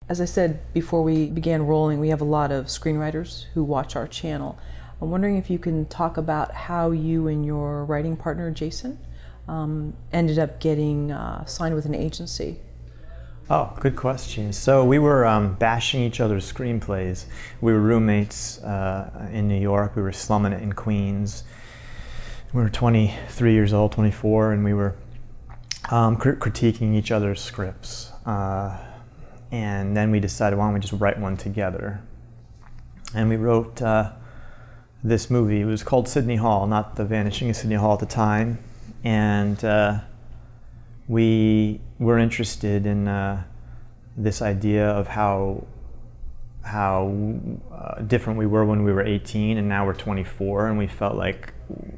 As I said before we began rolling, we have a lot of screenwriters who watch our channel. I'm wondering if you can talk about how you and your writing partner, Jason, ended up getting signed with an agency. Oh, good question. So we were bashing each other's screenplays. We were roommates in New York. We were slumming it in Queens. We were 23 years old, 24, and we were critiquing each other's scripts. And then we decided, why don't we just write one together? And we wrote this movie. It was called Sydney Hall, not The Vanishing of Sydney Hall at the time. And we were interested in this idea of how different we were when we were 18 and now we're 24, and we felt like,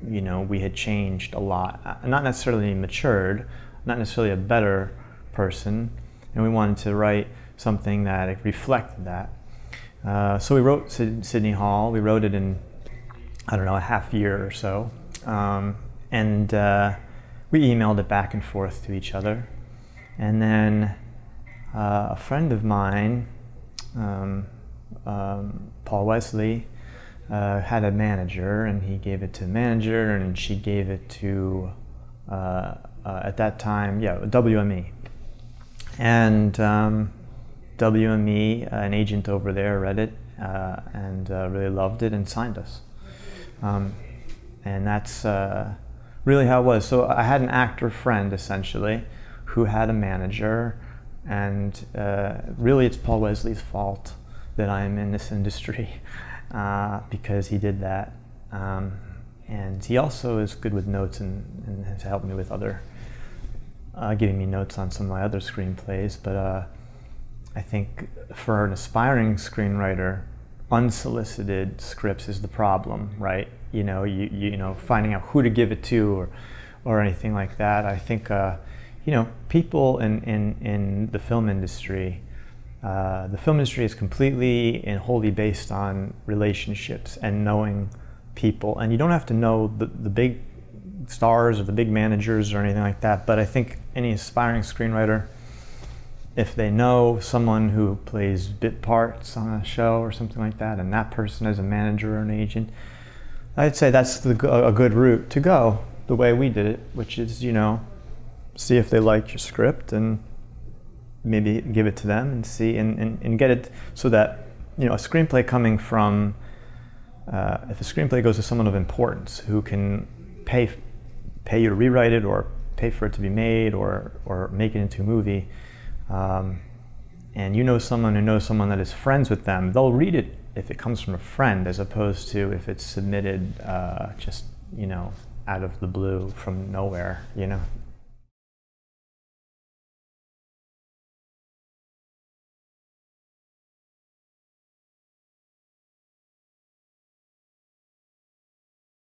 you know, we had changed a lot. Not necessarily matured, not necessarily a better person, and we wanted to write something that reflected that. So we wrote Sydney Hall. We wrote it in, I don't know, a half year or so. And we emailed it back and forth to each other. And then a friend of mine, Paul Wesley, had a manager, and he gave it to a manager, and she gave it to, at that time, WME. And WME, an agent over there, read it and really loved it and signed us. And that's really how it was. So I had an actor friend, essentially, who had a manager, and really it's Paul Wesley's fault that I'm in this industry because he did that. And he also is good with notes and has helped me with other, giving me notes on some of my other screenplays. But I think for an aspiring screenwriter, unsolicited scripts is the problem, right? You know, you know, finding out who to give it to or anything like that. I think you know, people in the film industry is completely and wholly based on relationships and knowing people, and you don't have to know the big stars or the big managers or anything like that. But I think any aspiring screenwriter, if they know someone who plays bit parts on a show or something like that, and that person is a manager or an agent, I'd say that's a good route to go, the way we did it, which is, you know, see if they like your script and maybe give it to them and see and get it so that, you know, a screenplay coming from, if a screenplay goes to someone of importance who can pay you to rewrite it or pay for it to be made or make it into a movie, and you know someone who knows someone that is friends with them, they'll read it if it comes from a friend, as opposed to if it's submitted just, you know, out of the blue from nowhere, you know.